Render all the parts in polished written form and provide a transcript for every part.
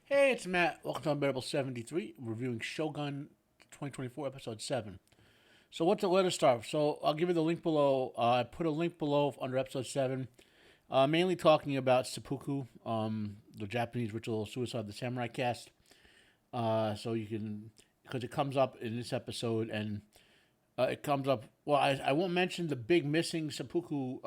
Hey, it's Matt. Welcome to Unbearable 73, reviewing Shogun 2024, Episode 7. So, where to start? So, I'll give you the link below. I put a link below under Episode 7, mainly talking about Seppuku, the Japanese ritual suicide of the samurai caste. So, you can, because it comes up in this episode, and it comes up, well, I won't mention the big missing Seppuku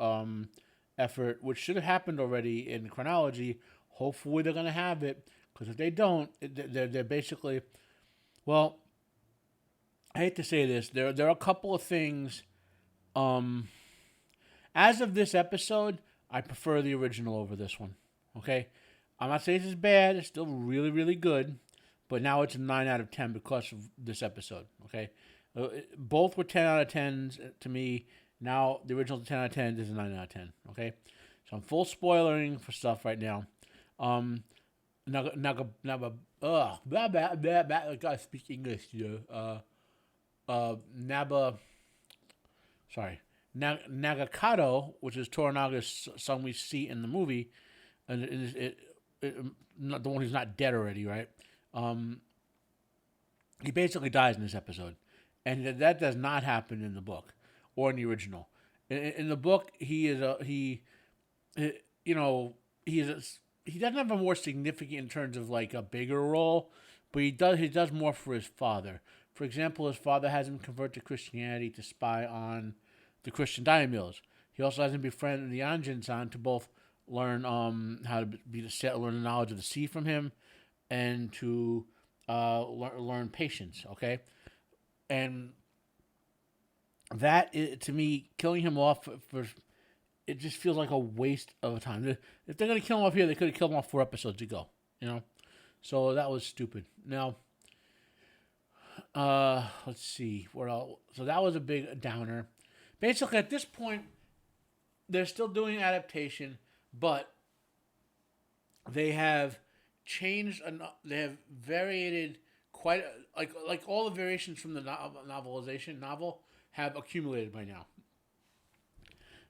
effort, which should have happened already in chronology. Hopefully, they're going to have it. Because if they don't, they're basically, well, I hate to say this. There are a couple of things. Um, as of this episode, I prefer the original over this one. Okay, I'm not saying this is bad. It's still really, really good. But now it's a 9 out of 10 because of this episode. Okay, both were 10 out of 10s to me. Now the original 10 out of 10. This is a 9 out of 10. Okay, so I'm full spoiling for stuff right now. I gotta speak English here. Nagakado, which is Toranaga's son we see in the movie, and not the one who's not dead already, right? He basically dies in this episode, and that does not happen in the book or in the original. In the book, he is he doesn't have a more significant in terms of like a bigger role, but he does more for his father. For example, his father has him convert to Christianity to spy on the Christian daimyos. He also has him befriend the Anjin-san to both learn how to learn the knowledge of the sea from him, and to learn patience. Okay, and that is, to me, killing him off for it just feels like a waste of time. If they're gonna kill him off here, they could have killed him off 4 episodes ago. So that was stupid. Now, let's see what else. So that was a big downer. Basically, at this point, they're still doing adaptation, but they have changed. They have variated quite like all the variations from the novel have accumulated by now.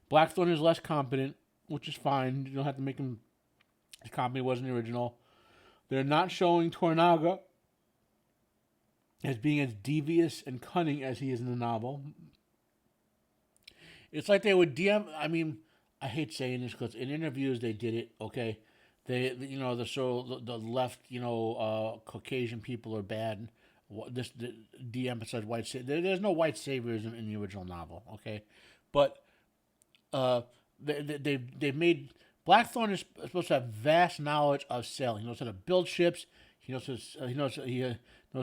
Blackthorn is less competent, which is fine. You don't have to make him as competent was in the original. They're not showing Toranaga as being as devious and cunning as he is in the novel. It's like they would DM. I mean, I hate saying this because in interviews they did it. Okay, the left Caucasian people are bad. The de-emphasize white. There's no white saviors in the original novel. Okay, but they've made Blackthorn is supposed to have vast knowledge of sailing. He knows how to build ships. He knows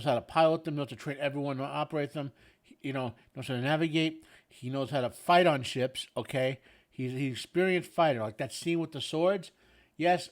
how to pilot them. He knows how to train everyone to operate them. Knows how to navigate. He knows how to fight on ships. Okay, he's an experienced fighter. Like that scene with the swords. Yes,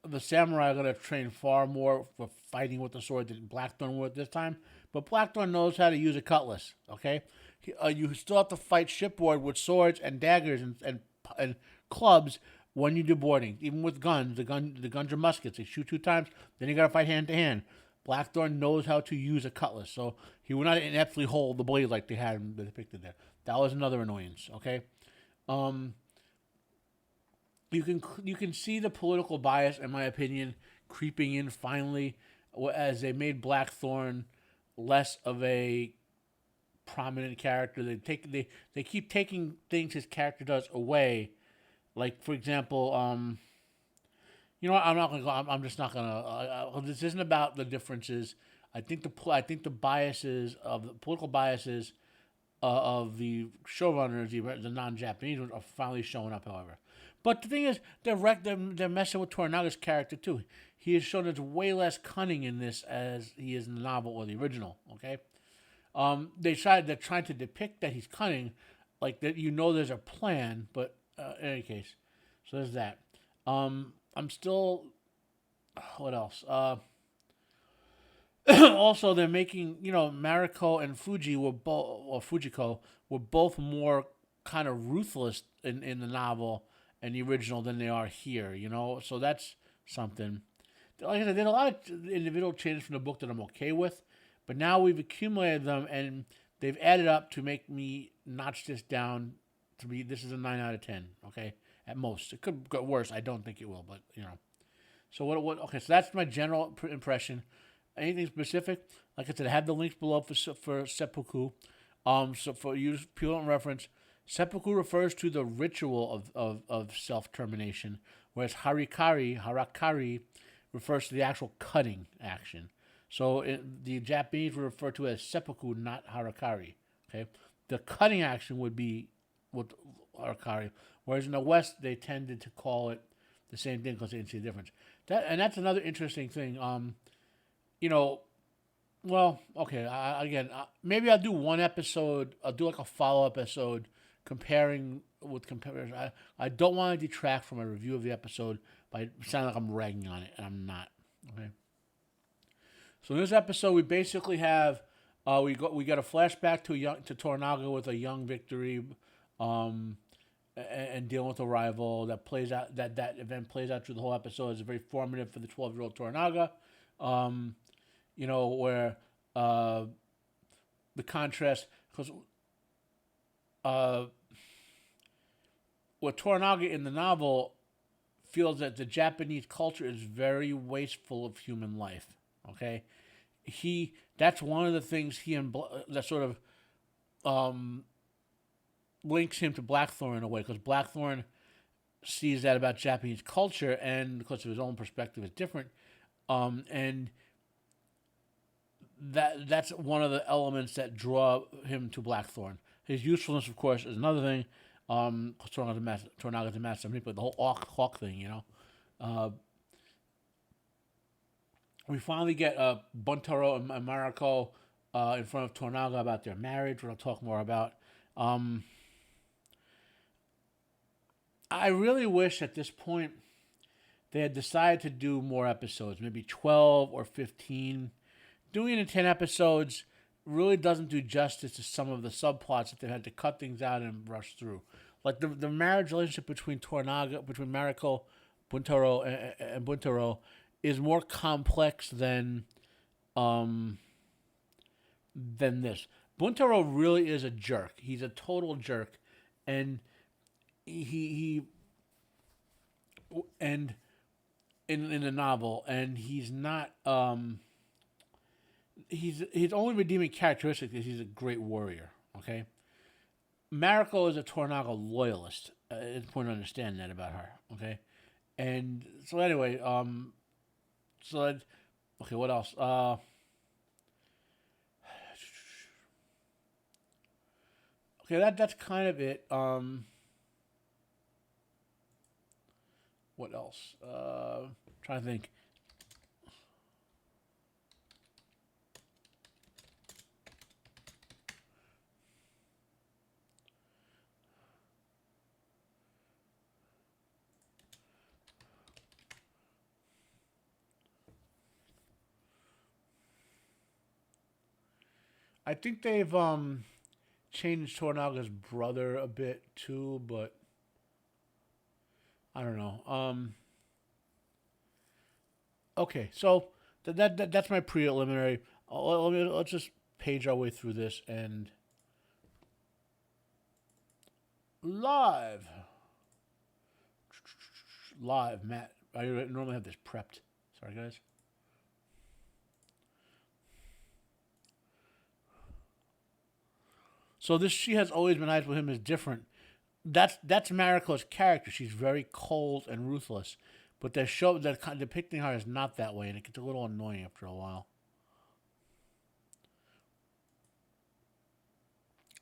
the samurai are going to train far more for fighting with the sword than Blackthorn would this time. But Blackthorn knows how to use a cutlass. Okay, you still have to fight shipboard with swords and daggers and clubs when you do boarding. Even with guns, the guns are muskets. They shoot 2 times. Then you got to fight hand to hand. Blackthorn knows how to use a cutlass, so he would not ineptly hold the blade like they had him depicted there. That was another annoyance. Okay, you can see the political bias, in my opinion, creeping in finally as they made Blackthorn less of a prominent character. They keep taking things his character does away. Like, for example, I'm not gonna go. I'm just not gonna. This isn't about the differences. I think the biases of the political biases of the showrunners, the non-Japanese ones, are finally showing up. However, but the thing is, they're messing with Toranaga's character too. He is shown as way less cunning in this as he is in the novel or the original. Okay, they're trying to depict that he's cunning, like that. There's a plan, but in any case, so there's that. I'm still. What else? Also, they're making Mariko and Fujiko were both more kind of ruthless in the novel and the original than they are here. So that's something. Like I said, there's a lot of individual changes from the book that I'm okay with, but now we've accumulated them and they've added up to make me notch this down to be. This is a 9 out of 10. Okay, at most it could get worse. I don't think it will, but. So what? Okay, so that's my general impression. Anything specific? Like I said, I have the links below for seppuku. So for you people don't reference, seppuku refers to the ritual of self termination, whereas harakari refers to the actual cutting action. So the Japanese would refer to it as seppuku, not harakari. Okay, the cutting action would be with harakari, whereas in the West they tended to call it the same thing because they didn't see the difference. That's another interesting thing. You know, well, okay. Maybe I'll do one episode. I'll do like a follow episode comparing with comparison. I don't want to detract from a review of the episode by sounding like I'm ragging on it, and I'm not. Okay. So in this episode, we basically have we got a flashback to Toranaga with a young Victory, and dealing with a rival that plays out that event plays out through the whole episode. It's very formative for the 12-year-old Toranaga. Where the contrast, because what Toranaga in the novel feels that the Japanese culture is very wasteful of human life. Okay, that's one of the things that sort of links him to Blackthorn in a way, because Blackthorn sees that about Japanese culture, and because of his own perspective, it's different. And that's one of the elements that draw him to Blackthorn. His usefulness, of course, is another thing. Toranaga's a master manipulator, the whole hawk thing, We finally get Buntaro and Mariko in front of Toranaga about their marriage, which I'll talk more about. I really wish at this point they had decided to do more episodes, maybe 12 or 15. Doing it in 10 episodes really doesn't do justice to some of the subplots that they had to cut things out and rush through. Like the marriage relationship between Mariko, Buntaro, and Buntaro is more complex than this. Buntaro really is a jerk. He's a total jerk, and in the novel, and he's not. His only redeeming characteristic is he's a great warrior. Okay, Mariko is a Toranaga loyalist. It's important to understand that about her. Okay, and so anyway, okay, what else? Okay, that's kind of it. What else? Trying to think. I think they've changed Toranaga's brother a bit too, but I don't know. Okay, so that's my preliminary. Let's just page our way through this and live, Matt. I normally have this prepped. Sorry, guys. So this She Has Always Been Eyes with Him is different. That's Mariko's character. She's very cold and ruthless, but they're depicting her as not that way, and it gets a little annoying after a while.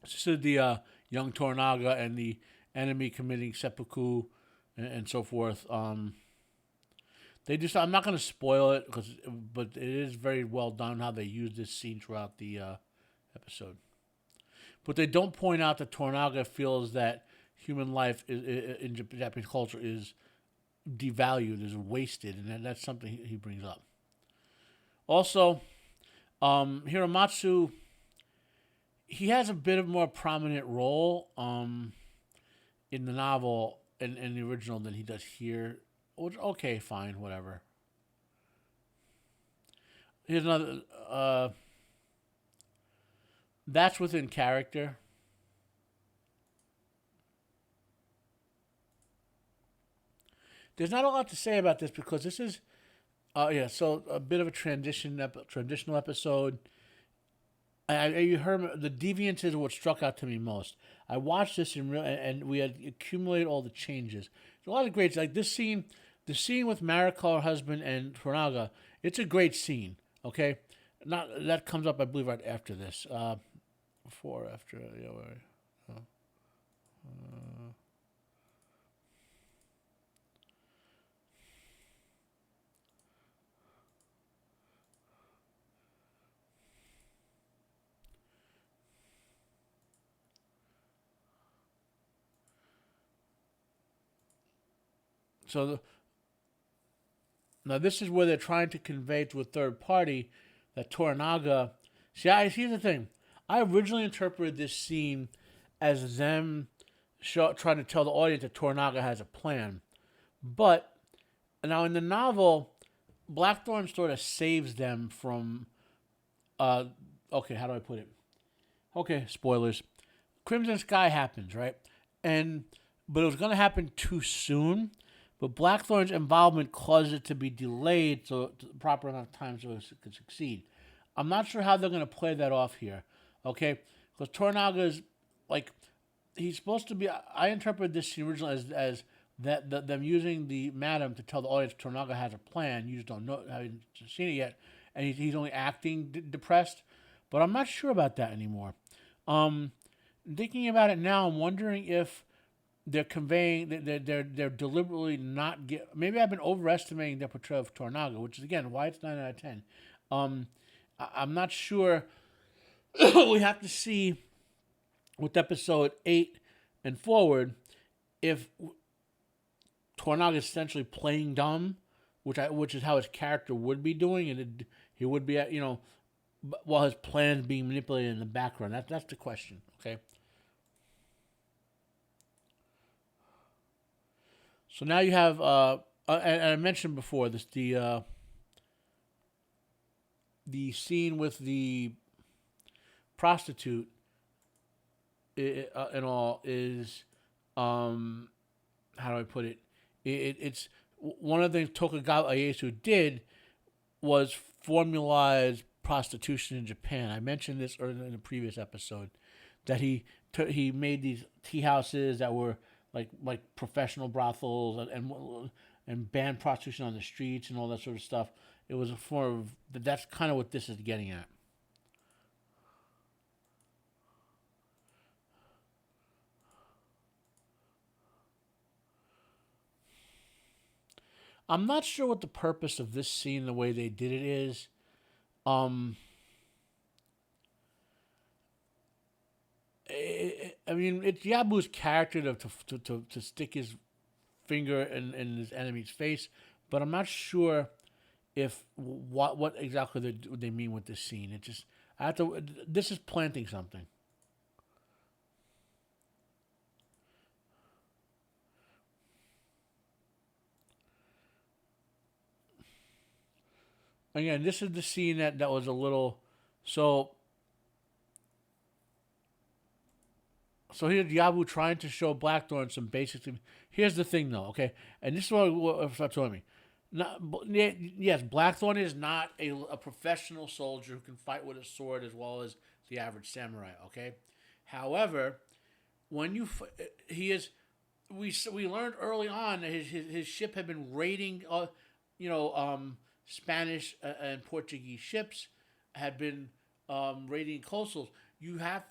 This is the young Toranaga and the enemy committing seppuku and so forth. They just I'm not going to spoil it but it is very well done how they use this scene throughout the episode. But they don't point out that Toranaga feels that human life in Japanese culture is devalued, is wasted, and that's something he brings up. Also, Hiramatsu, he has a bit of more prominent role in the novel and in the original than he does here. Which, okay, fine, whatever. Here's another. That's within character. There's not a lot to say about this because this is Yeah. So a bit of a transitional episode. You heard the deviance is what struck out to me most. I watched this and we had accumulated all the changes. There's a lot of great like this scene, the scene with Mariko, her husband, and Toranaga. It's a great scene. Okay, not that comes up I believe right after this. Before after yeah. So now this is where they're trying to convey to a third party that Toranaga. Here's the thing. I originally interpreted this scene as them trying to tell the audience that Toranaga has a plan, but now in the novel, Blackthorn sort of saves them from. Okay, how do I put it? Okay, spoilers. Crimson Sky happens, right? And but it was going to happen too soon. But Blackthorn's involvement caused it to be delayed so the proper amount of time so it could succeed. I'm not sure how they're going to play that off here, okay? Because Toranaga is like he's supposed to be. I interpreted this originally as them using the madam to tell the audience Toranaga has a plan. You just don't know, haven't seen it yet, and he's only acting depressed. But I'm not sure about that anymore. Thinking about it now, I'm wondering if they're conveying they're deliberately not maybe I've been overestimating their portrayal of Toranaga, which is again why it's 9 out of 10. I'm not sure. We have to see with episode 8 and forward if Toranaga is essentially playing dumb, which is how his character would be doing, and he would be while his plans being manipulated in the background. That's the question. Okay. So now you have, and I mentioned before this the scene with the prostitute and all is, how do I put it? It's one of the things Tokugawa Ieyasu did was formalize prostitution in Japan. I mentioned this earlier in the previous episode that he made these tea houses that were like professional brothels and banned prostitution on the streets and all that sort of stuff. It was a form of that's kind of what this is getting at. I'm not sure what the purpose of this scene, the way they did it, is. I mean, it's Yabu's character to stick his finger in his enemy's face, but I'm not sure if what exactly they mean with this scene. It just I have to. This is planting something. Again, this is the scene that was a little so. So here's Yabu trying to show Blackthorn some basics. Here's the thing, though, okay? And this is what starts telling me. Not, yes, Blackthorn is not a professional soldier who can fight with a sword as well as the average samurai, okay? However, when he is, we learned early on that his ship had been raiding, Spanish and Portuguese ships, had been raiding coastals. You have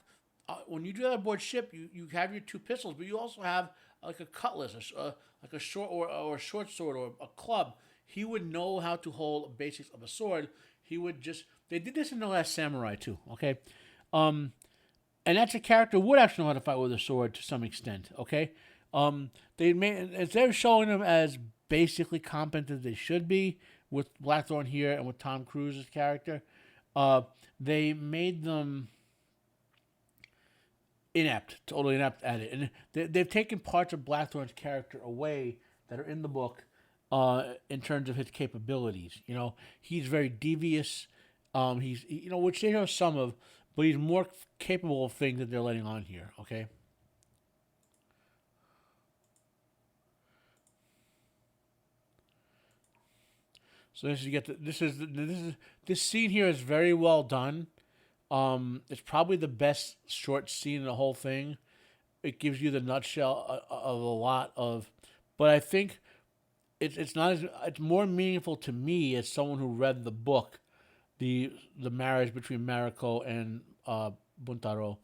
when you do that aboard ship, you have your two pistols, but you also have like a cutlass, like a short or a short sword or a club. He would know how to hold basics of a sword. He would just they did this in The Last Samurai too. Okay, and that's a character who would actually know how to fight with a sword to some extent. Okay, they're showing them as basically competent as they should be with Blackthorn here and with Tom Cruise's character. They made them totally inept at it, and they've taken parts of Blackthorn's character away that are in the book, in terms of his capabilities. He's very devious. He's which they know some of, but he's more capable of things that they're letting on here. Okay. So this scene here is very well done. It's probably the best short scene in the whole thing. It gives you the nutshell of a lot of, but I think it's not as it's more meaningful to me as someone who read the book, the marriage between Mariko and Buntaro,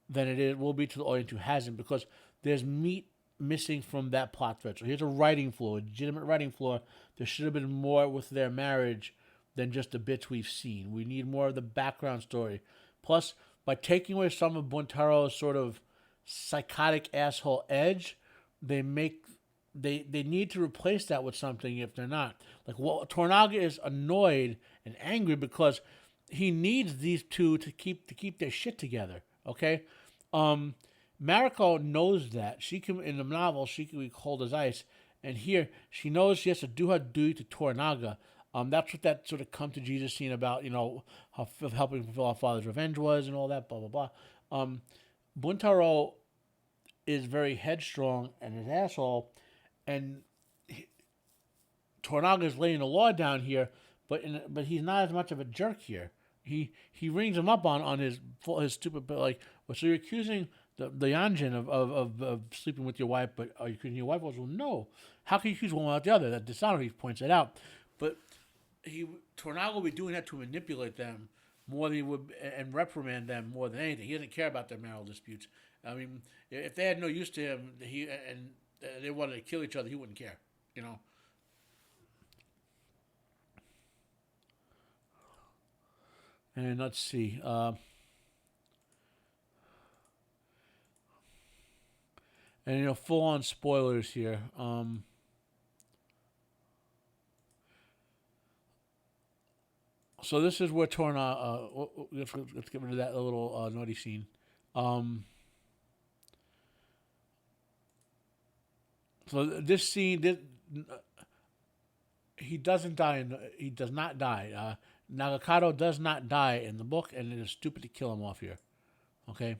than will be to the audience who hasn't, because there's meat missing from that plot thread. So here's a writing flaw, a legitimate writing flaw. There should have been more with their marriage than just the bits we've seen. We need more of the background story. Plus, by taking away some of Buntaro's sort of psychotic asshole edge, they need to replace that with something if they're not. Like, well, Toranaga is annoyed and angry because he needs these two to keep their shit together. Okay? Mariko knows that. She can, in the novel, she can be cold as ice. And here, she knows she has to do her duty to Toranaga. That's what that sort of come to Jesus scene about, how helping fulfill our father's revenge was and all that, blah, blah, blah. Buntaro is very headstrong and an asshole, and Toranaga is laying the law down here, but he's not as much of a jerk here. He rings him up on his stupid, like, well, so you're accusing the Yanjin of sleeping with your wife, but are you accusing your wife? Well, no. How can you accuse one without the other? That dishonor, he points it out. But Toranaga will be doing that to manipulate them more than he would, and reprimand them more than anything. He doesn't care about their marital disputes. I mean, if they had no use to him, and they wanted to kill each other, he wouldn't care, And let's see. And full on spoilers here. So this is where let's get rid of that little naughty scene. So this scene, he doesn't die. He does not die. Nagakado does not die in the book, and it is stupid to kill him off here. Okay.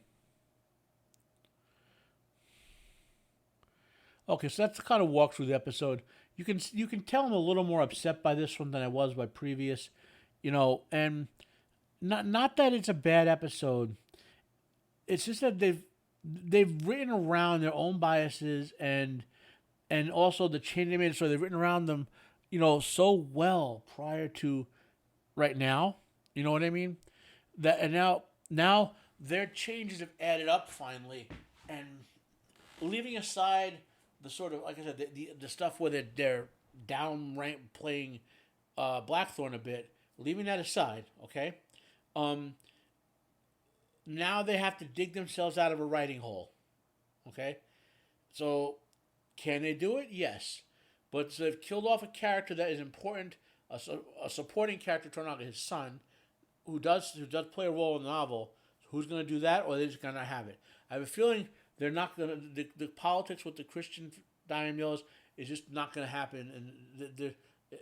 Okay, so that's the kind of walk through the episode. You can tell I'm a little more upset by this one than I was by previous, and not that it's a bad episode. It's just that they've written around their own biases and also the change they made. So they've written around them, so well prior to right now. You know what I mean? That and now their changes have added up finally, and leaving aside the sort of, like I said, the stuff where they're downrank playing Blackthorn a bit, leaving that aside, okay? Now they have to dig themselves out of a writing hole, okay? So, can they do it? Yes. But so they've killed off a character that is important, a supporting character, Toranaga, his son, who does play a role in the novel. Who's going to do that, or are they just going to have it? I have a feeling they're not going to. The politics with the Christian daimyos is just not going to happen, and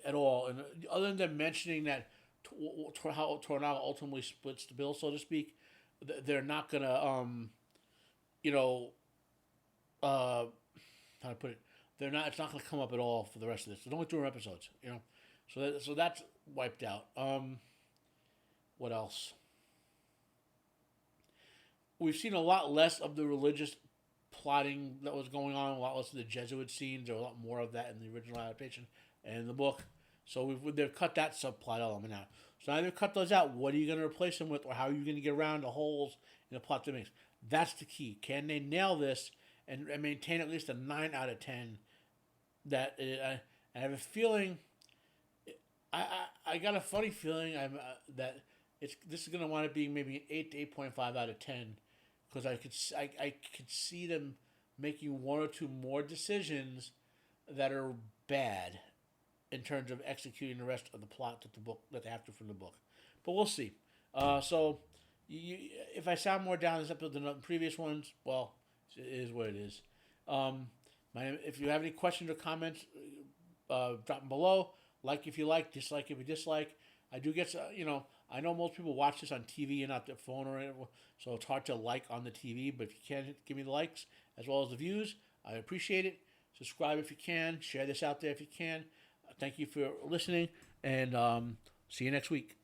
at all. And other than them mentioning that how Toranaga ultimately splits the bill, so to speak, they're not going to, how to put it? They're not. It's not going to come up at all for the rest of this. There's only 2 episodes, So that's wiped out. What else? We've seen a lot less of the religious plotting that was going on, a lot less of the Jesuit scenes. There was a lot more of that in the original adaptation and in the book. So they've cut that subplot element out. So now they've cut those out. What are you going to replace them with, or how are you going to get around the holes in the plot that makes? That's the key. Can they nail this and maintain at least a 9 out of 10? That I have a feeling. I got a funny feeling that this is going to wind up being maybe an 8 to 8.5 out of 10, because I could see them making 1 or 2 more decisions that are bad in terms of executing the rest of the plot that they have to from the book. But we'll see. So if I sound more down this episode than the previous ones, well, it is what it is. If you have any questions or comments, drop them below. Like if you like, dislike if you dislike. I do get, I know most people watch this on TV and not their phone or anything, so it's hard to like on the TV, but if you can, give me the likes as well as the views. I appreciate it. Subscribe if you can. Share this out there if you can. Thank you for listening, And see you next week.